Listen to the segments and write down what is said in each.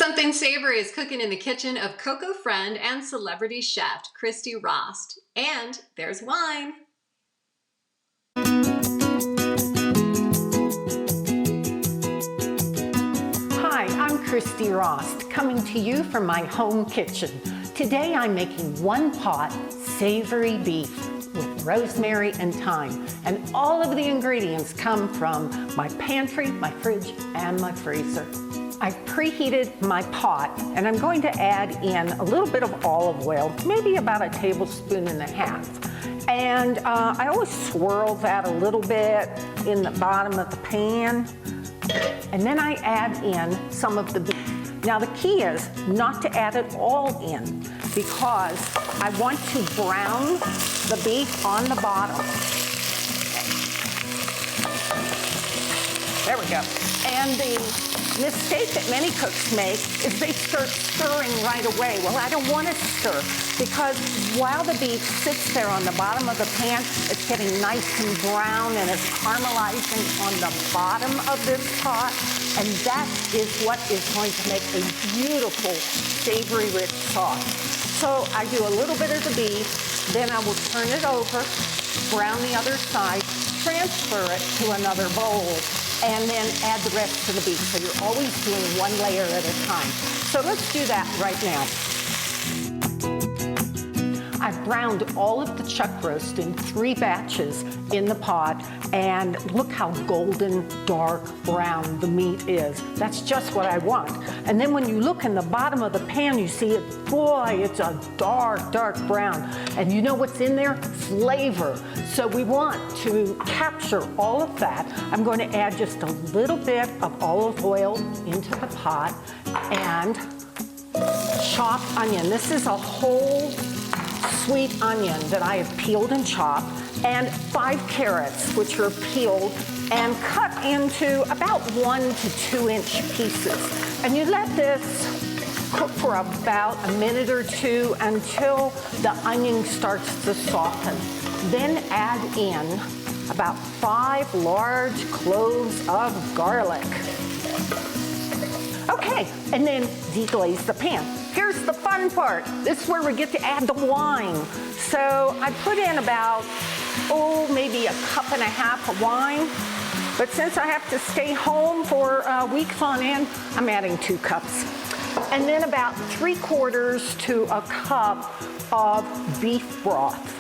Something savory is cooking in the kitchen of Coco friend and celebrity chef Christy Rost. And there's wine. Hi, I'm Christy Rost, coming to you from my home kitchen. Today I'm making one-pot savory beef with rosemary and thyme, and all of the ingredients come from my pantry, my fridge, and my freezer. I've preheated my pot, and I'm going to add in a little bit of olive oil, maybe about 1.5 tablespoons. And I always swirl that a little bit in the bottom of the pan. And then I add in some of the beef. Now the key is not to add it all in, because I want to brown the beef on the bottom. There we go. And the mistake that many cooks make is they start stirring right away. Well, I don't want to stir, because while the beef sits there on the bottom of the pan, it's getting nice and brown and it's caramelizing on the bottom of this pot. And that is what is going to make a beautiful, savory, rich sauce. So I do a little bit of the beef, then I will turn it over, brown the other side, transfer it to another bowl, and then add the rest of the beef. So you're always doing one layer at a time. So let's do that right now. I've browned all of the chuck roast in 3 batches in the pot, and look how golden, dark brown the meat is. That's just what I want. And then when you look in the bottom of the pan, you see it, boy, it's a dark, dark brown. And you know what's in there? Flavor. So we want to capture all of that. I'm going to add just a little bit of olive oil into the pot and chopped onion. This is a whole sweet onion that I have peeled and chopped, and 5 carrots, which are peeled and cut into about 1 to 2 inch pieces. And you let this cook for about a minute or 2 until the onion starts to soften. Then add in about 5 large cloves of garlic. Okay, and then deglaze the pan. Here's the fun part. This is where we get to add the wine. So I put in about, maybe 1.5 cups of wine. But since I have to stay home for weeks on end, I'm adding 2 cups. And then about 3/4 to a cup of beef broth.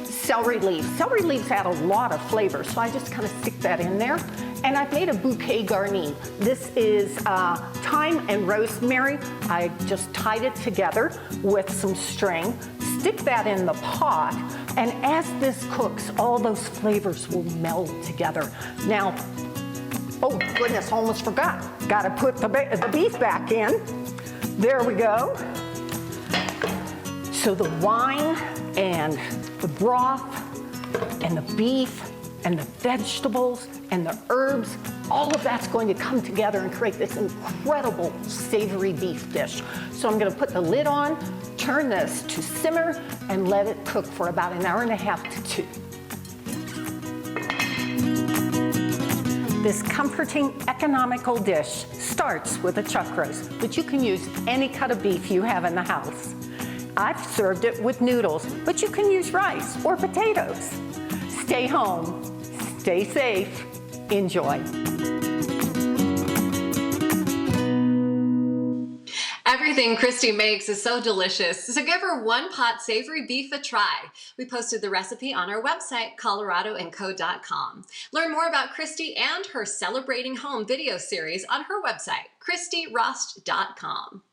Celery leaves. Celery leaves add a lot of flavor, so I just kind of stick that in there. And I've made a bouquet garni. This is thyme and rosemary. I just tied it together with some string. Stick that in the pot, and as this cooks, all those flavors will meld together. Now, oh goodness, almost forgot. Gotta put the beef back in. There we go. So the wine and the broth and the beef and the vegetables and the herbs, all of that's going to come together and create this incredible savory beef dish. So I'm gonna put the lid on, turn this to simmer, and let it cook for about 1.5 to 2. This comforting, economical dish starts with a chuck roast, but you can use any cut of beef you have in the house. I've served it with noodles, but you can use rice or potatoes. Stay home, stay safe, enjoy. Everything Christy makes is so delicious, so give her one-pot savory beef a try. We posted the recipe on our website, coloradoandco.com. Learn more about Christy and her Celebrating Home video series on her website, christyrost.com.